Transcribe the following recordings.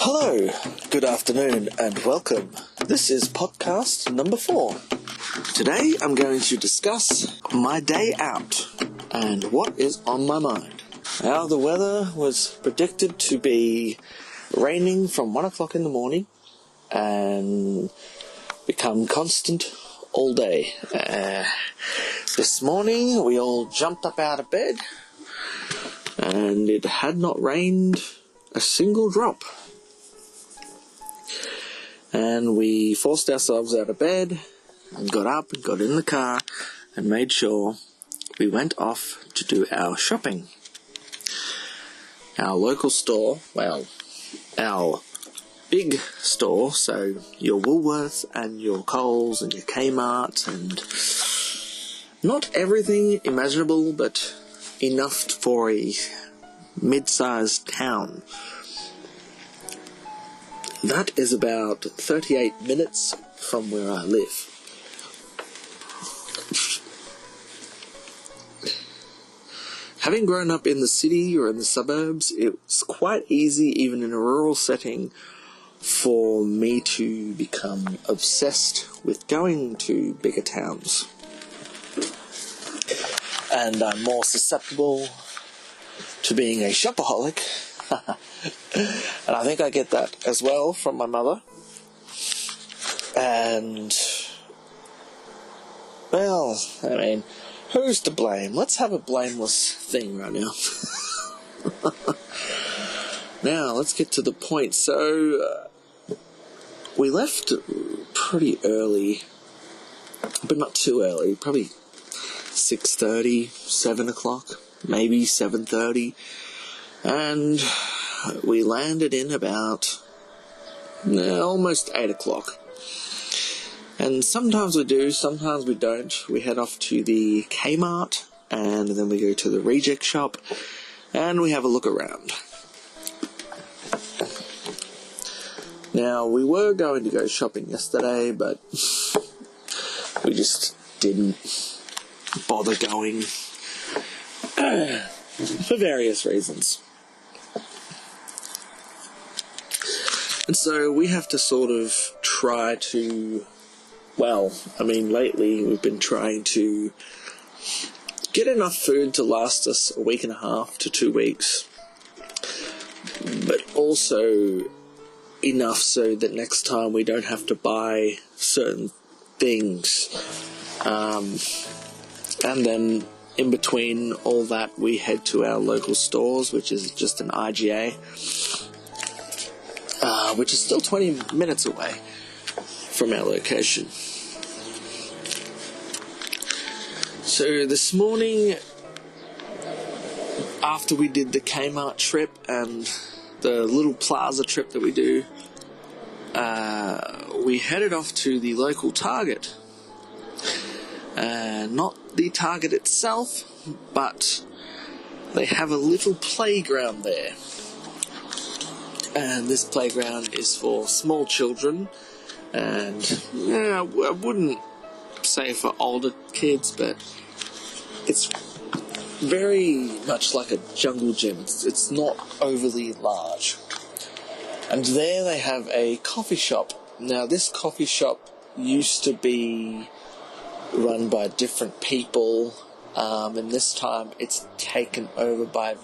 Hello, good afternoon and welcome. This is podcast number 4. Today I'm going to discuss my day out and what is on my mind. Now the weather was predicted to be raining from 1 o'clock in the morning and become constant all day. This morning we all jumped up out of bed and it had not rained a single drop. And we forced ourselves out of bed and got up and got in the car and made sure we went off to do our shopping. Our local store, well, our big store, so your Woolworths and your Coles and your Kmart and not everything imaginable, but enough for a mid-sized town. That is about 38 minutes from where I live. Having grown up in the city or in the suburbs, it's quite easy, even in a rural setting, for me to become obsessed with going to bigger towns. And I'm more susceptible to being a shopaholic. And I think I get that as well from my mother. And, well, I mean, who's to blame? Let's have a blameless thing right now. Now, let's get to the point. So, we left pretty early, but not too early, probably 6:30, 7 o'clock, maybe 7:30, and we landed in about almost 8 o'clock. And sometimes we do, sometimes we don't. We head off to the Kmart, and then we go to the reject shop, and we have a look around. Now, we were going to go shopping yesterday, but we just didn't bother going for various reasons. And so we have to sort of try to, lately we've been trying to get enough food to last us a week and a half to 2 weeks, but also enough so that next time we don't have to buy certain things. And then in between all that, we head to our local stores, which is just an IGA, which is still 20 minutes away from our location. So this morning, after we did the Kmart trip and the little plaza trip that we do, we headed off to the local Target. Not the Target itself, but they have a little playground there. And this playground is for small children, and I wouldn't say for older kids, but it's very much like a jungle gym. It's not overly large. And there they have a coffee shop. Now, this coffee shop used to be run by different people, and this time it's taken over by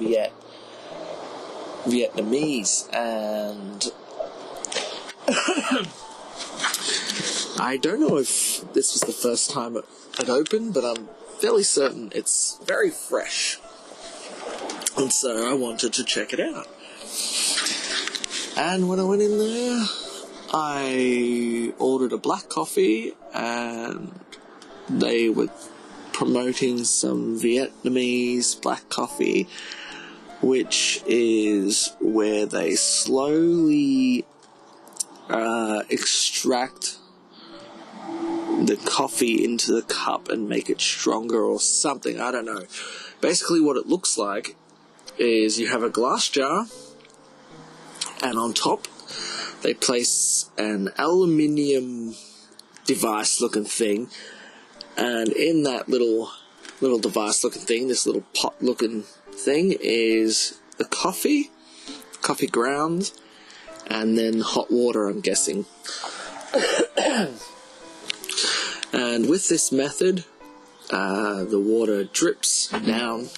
Vietnamese, and I don't know if this was the first time it opened, but I'm fairly certain it's very fresh, and so I wanted to check it out. And when I went in there, I ordered a black coffee, and they were promoting some Vietnamese black coffee, which is where they slowly extract the coffee into the cup and make it stronger or something. I don't know. Basically what it looks like is you have a glass jar, and on top they place an aluminium device looking thing, and in that little device looking thing, this little pot looking thing, is the coffee grounds, and then hot water, I'm guessing. And with this method, the water drips down.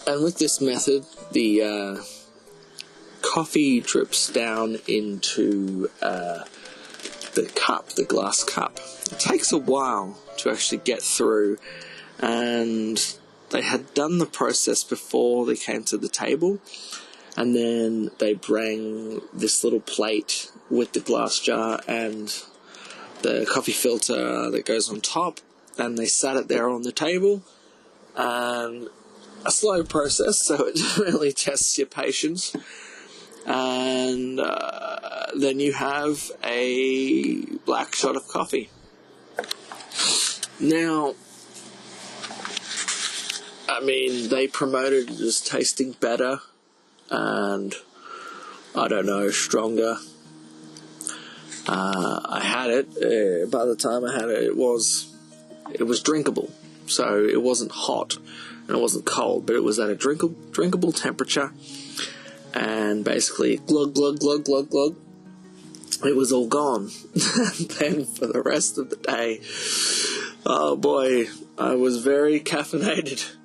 And with this method, the coffee drips down into the cup, the glass cup. It takes a while to actually get through, and they had done the process before they came to the table, and then they bring this little plate with the glass jar and the coffee filter that goes on top, and they sat it there on the table. And a slow process, so it really tests your patience. And then you have a black shot of coffee. Now, I mean, they promoted it as tasting better and, I don't know, stronger. I had it. By the time I had it, it was drinkable. So it wasn't hot and it wasn't cold, but it was at a drinkable temperature. And basically, glug, glug, glug, glug, glug, it was all gone. And then for the rest of the day, oh boy, I was very caffeinated.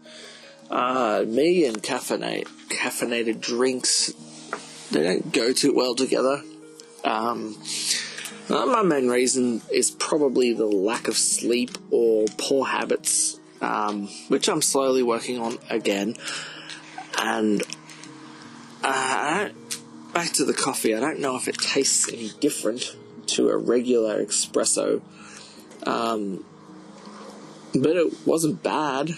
Me and caffeinated drinks, they don't go too well together. My main reason is probably the lack of sleep or poor habits, which I'm slowly working on again. And back to the coffee, I don't know if it tastes any different to a regular espresso, but it wasn't bad.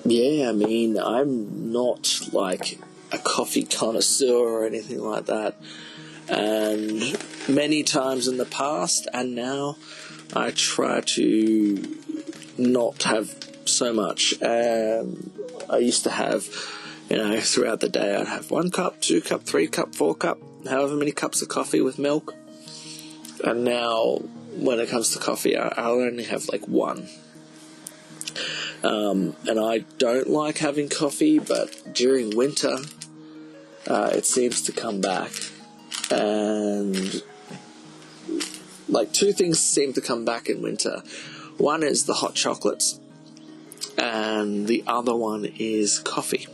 Yeah, I mean, I'm not like a coffee connoisseur or anything like that, and many times in the past and now I try to not have so much. I used to have, throughout the day I'd have 1 cup, 2 cup, 3 cup, 4 cup, however many cups of coffee with milk, and now when it comes to coffee I'll only have like 1. And I don't like having coffee, but during winter it seems to come back. And like 2 things seem to come back in winter. One is the hot chocolates, and the other one is coffee.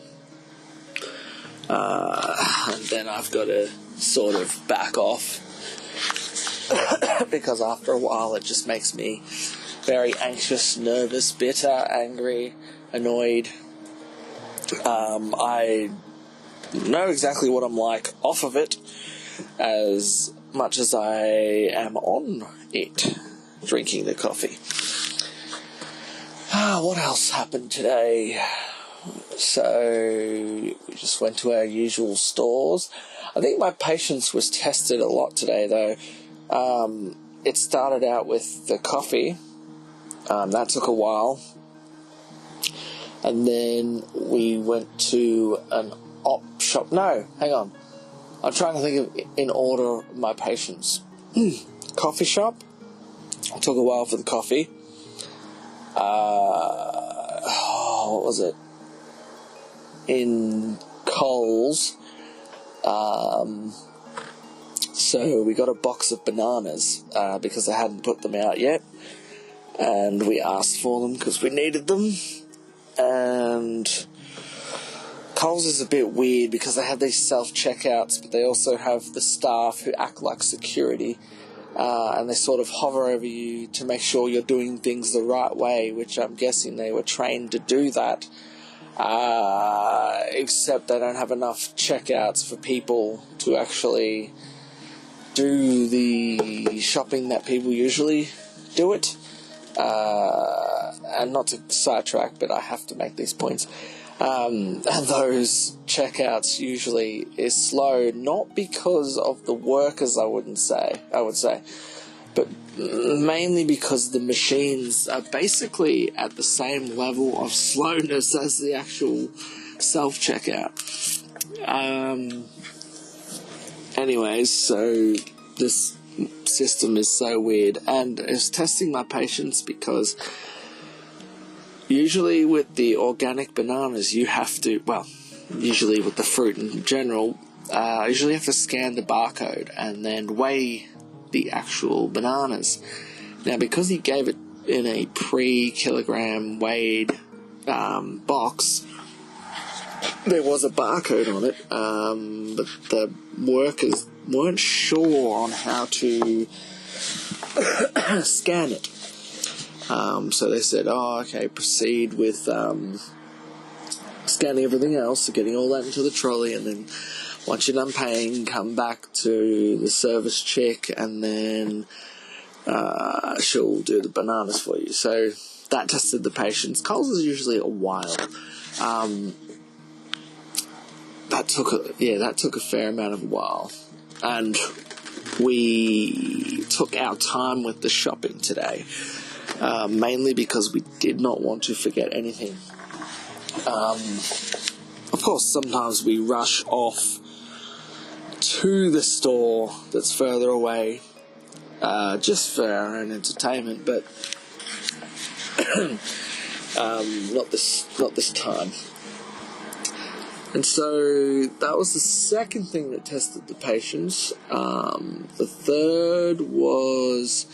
And then I've got to sort of back off because after a while it just makes me very anxious, nervous, bitter, angry, annoyed. I know exactly what I'm like off of it as much as I am on it, drinking the coffee. What else happened today? So, we just went to our usual stores. I think my patience was tested a lot today, though. It started out with the coffee. That took a while. And then we went to an op shop. No, hang on. I'm trying to think of in order my patience. Coffee shop. It took a while for the coffee. What was it? In Coles. So we got a box of bananas because they hadn't put them out yet. And we asked for them because we needed them. And Coles is a bit weird because they have these self-checkouts, but they also have the staff who act like security. And they sort of hover over you to make sure you're doing things the right way, which I'm guessing they were trained to do that. Except they don't have enough checkouts for people to actually do the shopping that people usually do it. And not to sidetrack, but I have to make these points. And those checkouts usually is slow, not because of the workers, I would say, but mainly because the machines are basically at the same level of slowness as the actual self-checkout. Anyways, so this system is so weird, and it's testing my patience because usually with the organic bananas you have to, well, usually with the fruit in general, usually have to scan the barcode and then weigh the actual bananas. Now, because he gave it in a pre-kilogram weighed box, there was a barcode on it, but the workers weren't sure on how to scan it. So they said, okay, proceed with scanning everything else, so getting all that into the trolley, and then once you're done paying, come back to the service chick, and then she'll do the bananas for you. So that tested the patience. Coles is usually a while. That took a fair amount of a while, and we took our time with the shopping today, mainly because we did not want to forget anything. Of course, sometimes we rush off to the store that's further away, just for our own entertainment, but not this time. And so that was the second thing that tested the patience. The third was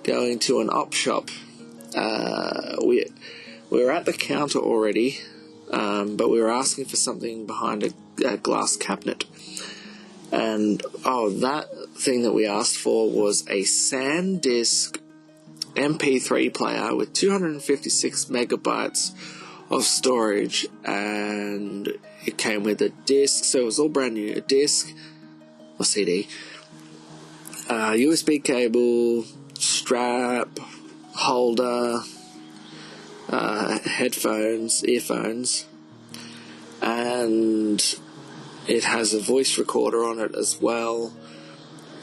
going to an op shop. We were at the counter already, but we were asking for something behind a glass cabinet. And that thing that we asked for was a SanDisk MP3 player with 256 megabytes of storage, and it came with a disc, so it was all brand new. A disc or CD, USB cable, strap, holder, headphones, earphones, and it has a voice recorder on it as well,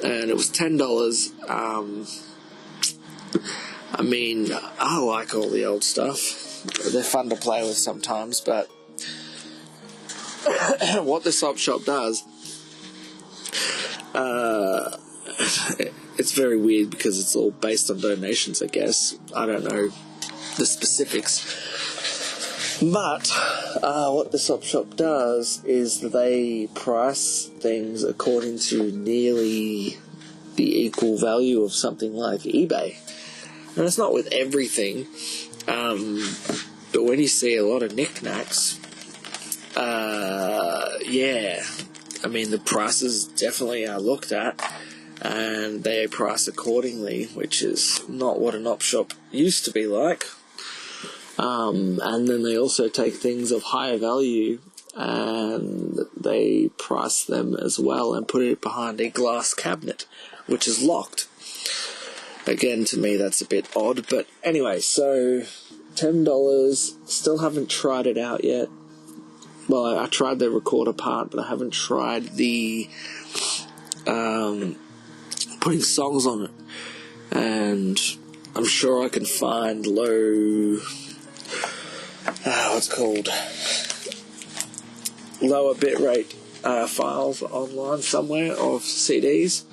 and it was $10. I mean, I like all the old stuff. They're fun to play with sometimes, but what this op shop does, it's very weird because it's all based on donations, I guess. I don't know the specifics. But what this op shop does is they price things according to nearly the equal value of something like eBay. And it's not with everything, but when you see a lot of knickknacks, I mean, the prices definitely are looked at, and they price accordingly, which is not what an op shop used to be like. And then they also take things of higher value and they price them as well and put it behind a glass cabinet, which is locked. Again, to me, that's a bit odd. But anyway, so $10. Still haven't tried it out yet. Well, I tried the recorder part, but I haven't tried the putting songs on it. And I'm sure I can find lower bitrate files online somewhere of CDs.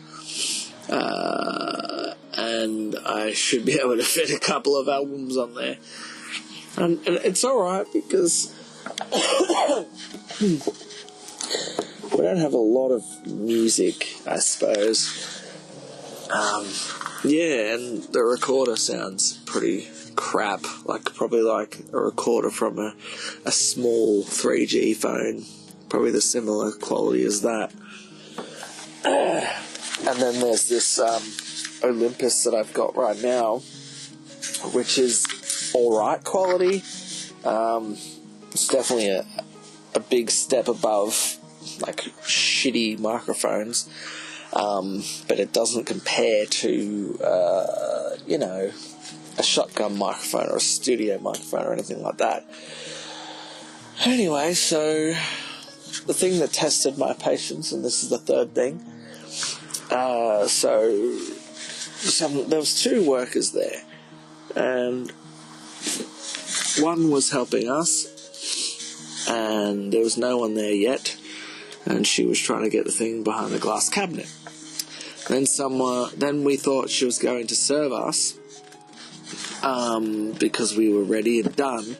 And I should be able to fit a couple of albums on there. And it's alright because we don't have a lot of music, I suppose. And the recorder sounds pretty crap, probably like a recorder from a small 3G phone, probably the similar quality as that. And then there's this Olympus that I've got right now, which is alright quality. It's definitely a big step above shitty microphones, but it doesn't compare to a shotgun microphone or a studio microphone or anything like that. Anyway, so the thing that tested my patience, and this is the third thing, there was two workers there, and one was helping us, and there was no one there yet, and she was trying to get the thing behind the glass cabinet. Then we thought she was going to serve us, because we were ready and done.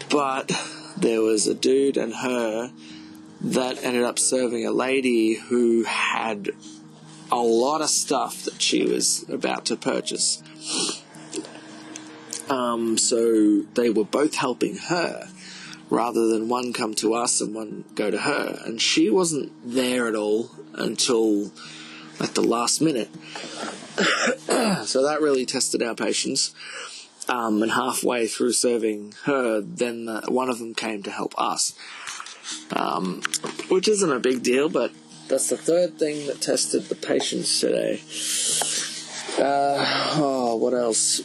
But there was a dude and her that ended up serving a lady who had a lot of stuff that she was about to purchase. So they were both helping her, rather than one come to us and one go to her. And she wasn't there at all until at the last minute. So that really tested our patience. And halfway through serving her, then one of them came to help us. Which isn't a big deal, but that's the third thing that tested the patience today. What else?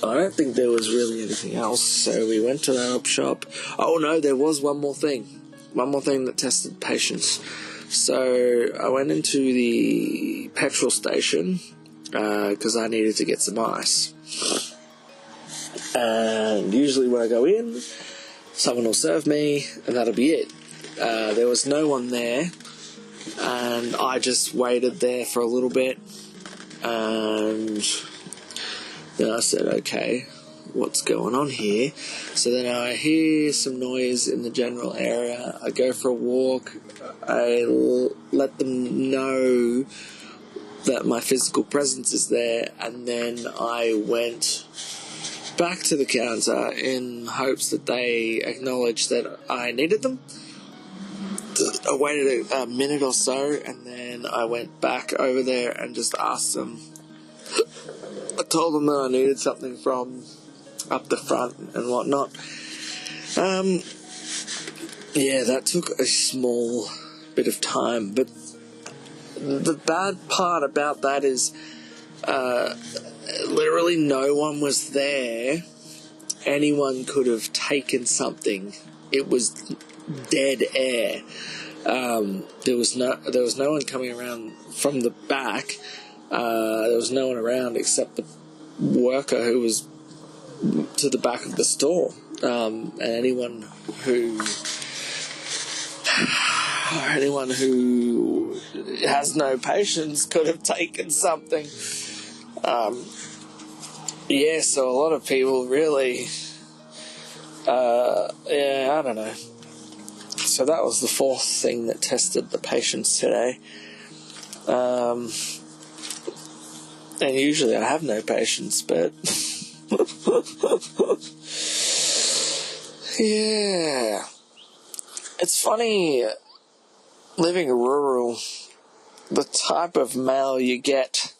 I don't think there was really anything else, so we went to the op shop. Oh no, there was one more thing that tested patience. So I went into the petrol station, because I needed to get some ice. And usually when I go in, someone will serve me, and that'll be it. There was no one there, and I just waited there for a little bit, and then I said, okay, what's going on here? So then I hear some noise in the general area. I go for a walk. I let them know that my physical presence is there, and then I went back to the counter in hopes that they acknowledged that I needed them. I waited a minute or so, and then I went back over there and just asked them. I told them that I needed something from up the front and whatnot. That took a small bit of time, but the bad part about that is literally no one was there. Anyone could have taken something. It was dead air. There was no one coming around from the back. There was no one around except the worker who was to the back of the store. And anyone who has no patience could have taken something. So a lot of people really, I don't know. So that was the fourth thing that tested the patience today. And usually I have no patience, but yeah. It's funny, living rural, the type of mail you get.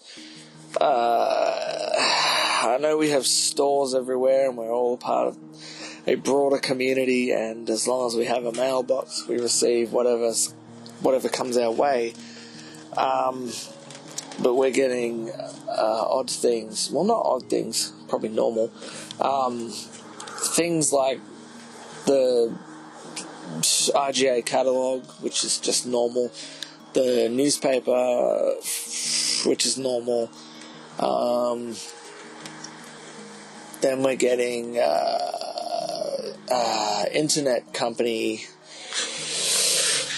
I know we have stores everywhere and we're all part of a broader community, and as long as we have a mailbox, we receive whatever comes our way. But we're getting odd things. Well, not odd things, probably normal. Things like the RGA catalogue, which is just normal. The newspaper, which is normal. Then we're getting internet company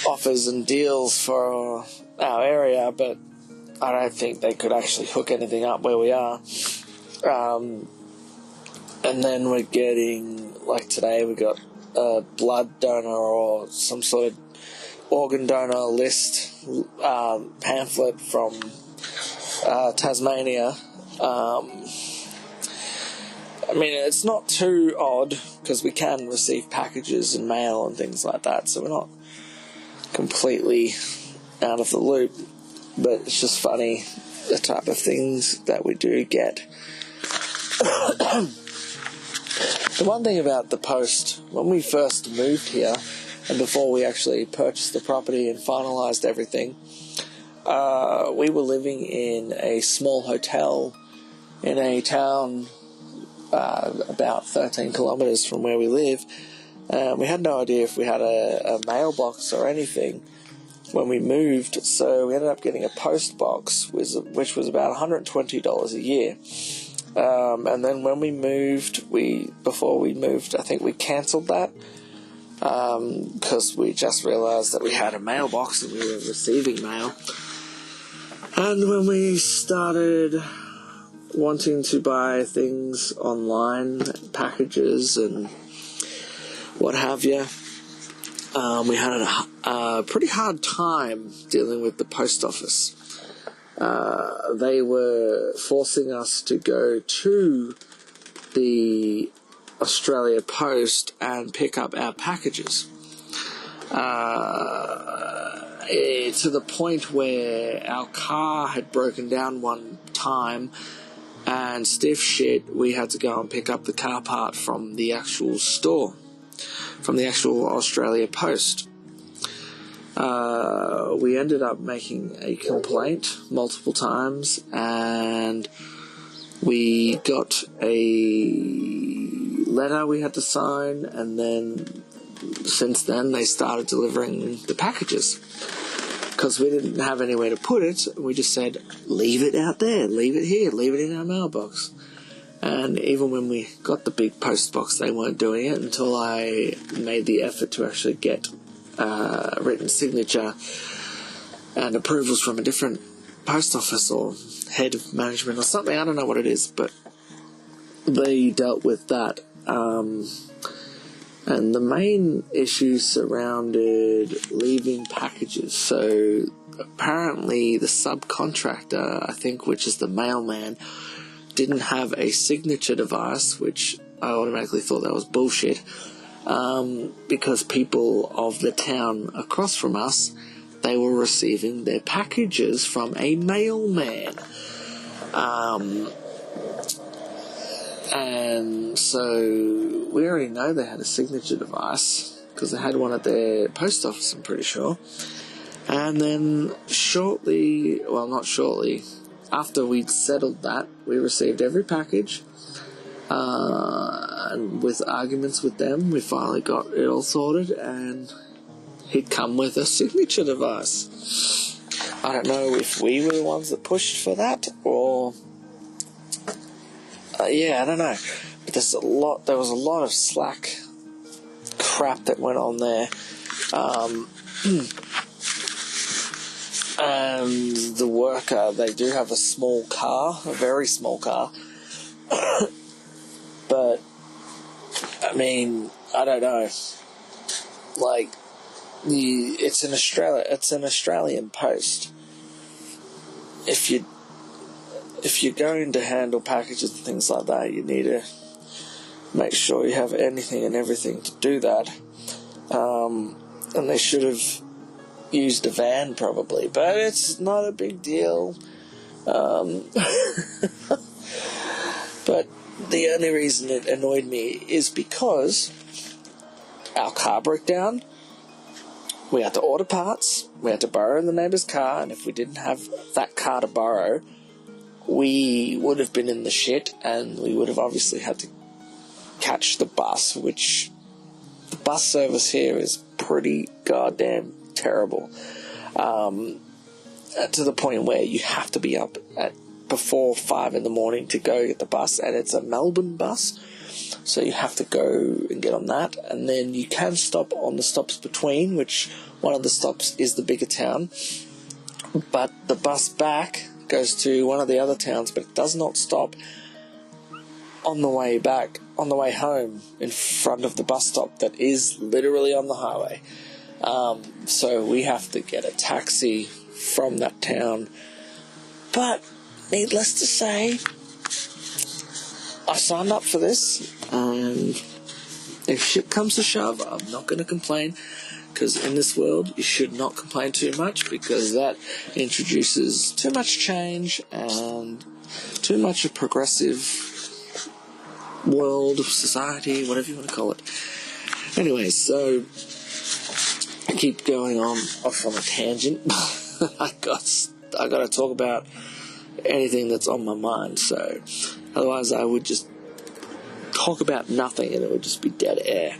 offers and deals for our area, but I don't think they could actually hook anything up where we are. And then we're getting, like today, we got a blood donor or some sort of organ donor list pamphlet from Tasmania. I mean, it's not too odd because we can receive packages and mail and things like that, so we're not completely out of the loop. But it's just funny, the type of things that we do get. The one thing about the post, when we first moved here, and before we actually purchased the property and finalised everything, we were living in a small hotel in a town about 13 kilometres from where we live. We had no idea if we had a mailbox or anything when we moved, so we ended up getting a post box, which was about $120 a year. And then when we moved, before we moved, I think we cancelled that because we just realised that we had a mailbox and we were receiving mail. And when we started wanting to buy things online, packages and what have you, we had a pretty hard time dealing with the post office. They were forcing us to go to the Australia Post and pick up our packages. To the point where our car had broken down one time, and stiff shit, we had to go and pick up the car part from the actual store, from the actual Australia Post. We ended up making a complaint multiple times, and we got a letter we had to sign, and then since then they started delivering the packages. Because we didn't have anywhere to put it, we just said, leave it out there, leave it here, leave it in our mailbox. And even when we got the big post box, they weren't doing it until I made the effort to actually get written signature and approvals from a different post office or head of management or something. I don't know what it is, but they dealt with that. And the main issue surrounded leaving packages. So apparently the subcontractor, I think, which is the mailman, didn't have a signature device, which I automatically thought that was bullshit, because people of the town across from us, they were receiving their packages from a mailman. And so we already know they had a signature device because they had one at their post office, I'm pretty sure. And then after we'd settled that, we received every package. And with arguments with them, we finally got it all sorted, and he'd come with a signature device. I don't know if we were the ones that pushed for that, or I don't know. But there was a lot of slack crap that went on there. And the worker, they do have a small car, a very small car. But, I mean, I don't know. Like, it's an Australian post. If you're going to handle packages and things like that, you need to make sure you have anything and everything to do that. And they should have used a van probably, but it's not a big deal. But the only reason it annoyed me is because our car broke down. We had to order parts, we had to borrow the neighbour's car, and if we didn't have that car to borrow, we would have been in the shit, and we would have obviously had to catch the bus, which the bus service here is pretty goddamn terrible. To the point where you have to be up at before 5 a.m. to go get the bus, and it's a Melbourne bus, so you have to go and get on that, and then you can stop on the stops between, which one of the stops is the bigger town, but the bus back goes to one of the other towns, but it does not stop on the way back, on the way home, in front of the bus stop that is literally on the highway. So we have to get a taxi from that town. But needless to say, I signed up for this, and if shit comes to shove, I'm not going to complain, because in this world you should not complain too much, because that introduces too much change and too much a progressive world, society, whatever you want to call it. Anyway, so I keep going off on a tangent. I got to talk about anything that's on my mind, so otherwise I would just talk about nothing and it would just be dead air.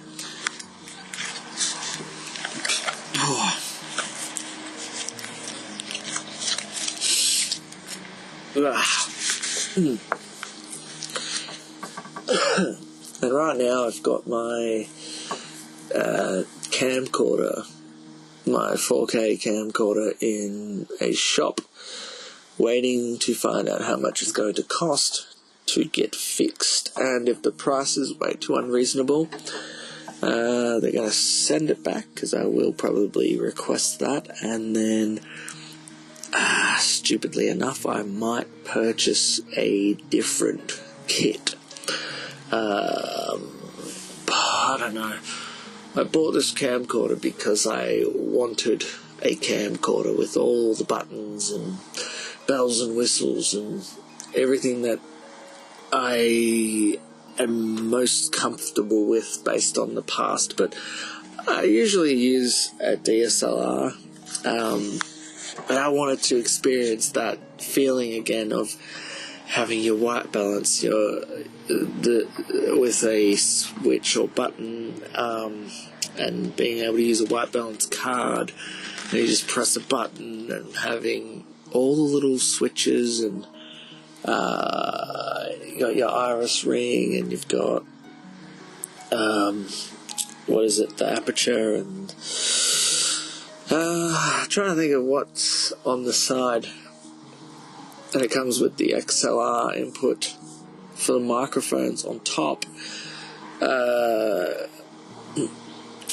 And right now I've got my camcorder, my 4K camcorder, in a shop waiting to find out how much it's going to cost to get fixed. And if the price is way too unreasonable, they're going to send it back, because I will probably request that. And then, stupidly enough, I might purchase a different kit. I don't know. I bought this camcorder because I wanted a camcorder with all the buttons and bells and whistles and everything that I am most comfortable with based on the past. But I usually use a DSLR, and I wanted to experience that feeling again of having your white balance with a switch or button, and being able to use a white balance card, and you just press a button, and having all the little switches, and you got your iris ring, and you've got the aperture, and trying to think of what's on the side. And it comes with the XLR input for the microphones on top.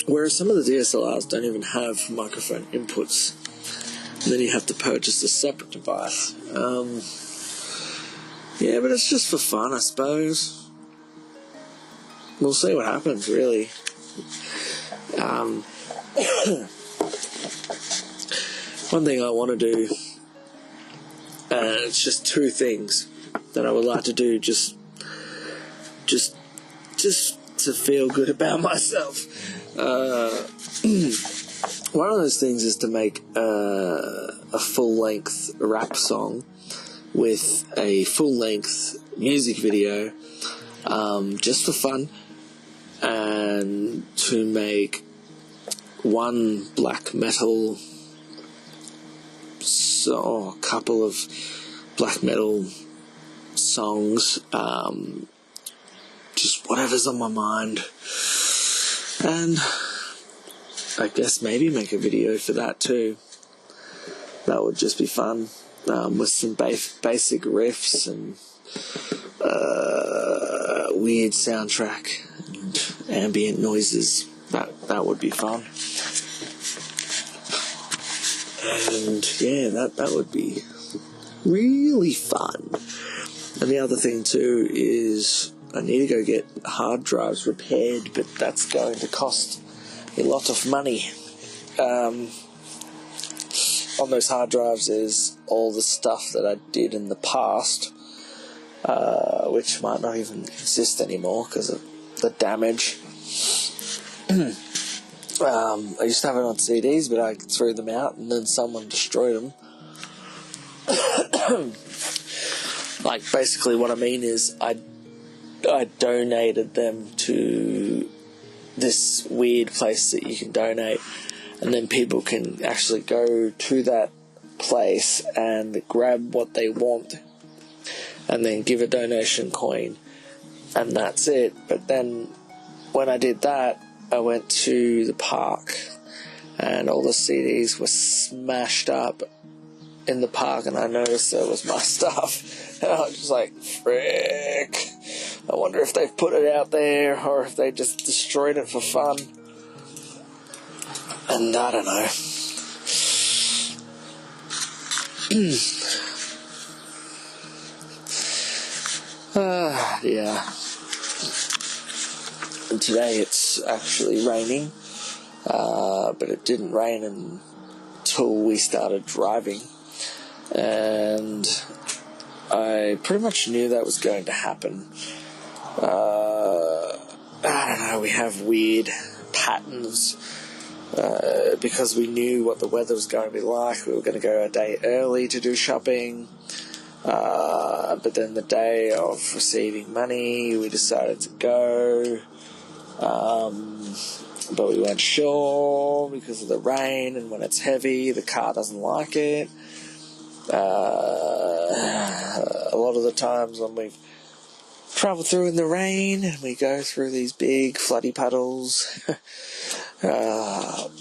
Whereas some of the DSLRs don't even have microphone inputs. And then you have to purchase a separate device. Yeah, but it's just for fun, I suppose. We'll see what happens, really. One thing I want to do, it's just two things that I would like to do, just to feel good about myself. One of those things is to make a full-length rap song with a full-length music video, just for fun, and to make one black metal a couple of black metal songs, just whatever's on my mind, and I guess maybe make a video for that too. That would just be fun, with some basic riffs and weird soundtrack and ambient noises. That would be fun. And yeah, that would be really fun. And the other thing too is I need to go get hard drives repaired, but that's going to cost a lot of money. On those hard drives is all the stuff that I did in the past, which might not even exist anymore because of the damage. I used to have it on CDs, but I threw them out, and then someone destroyed them. Like, basically what I mean is I donated them to this weird place that you can donate, and then people can actually go to that place and grab what they want and then give a donation coin, and that's it. But then when I did that, I went to the park and all the CDs were smashed up in the park, and I noticed that it was my stuff, and I was just like, frick, I wonder if they've put it out there or if they just destroyed it for fun. And I don't know. Yeah. And today it's actually raining, but it didn't rain until we started driving, and I pretty much knew that was going to happen. I don't know, we have weird patterns, because we knew what the weather was going to be like. We were going to go a day early to do shopping, but then the day of receiving money we decided to go, but we weren't sure because of the rain, and when it's heavy the car doesn't like it. A lot of the times when we've travel through in the rain and we go through these big floody puddles, the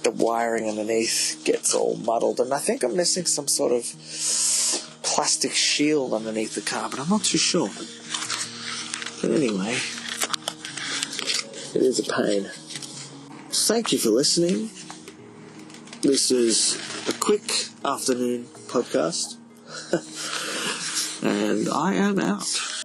the wiring underneath gets all muddled, and I think I'm missing some sort of plastic shield underneath the car, but I'm not too sure. But anyway, it is a pain. Thank you for listening. This is a quick afternoon podcast, and I am out.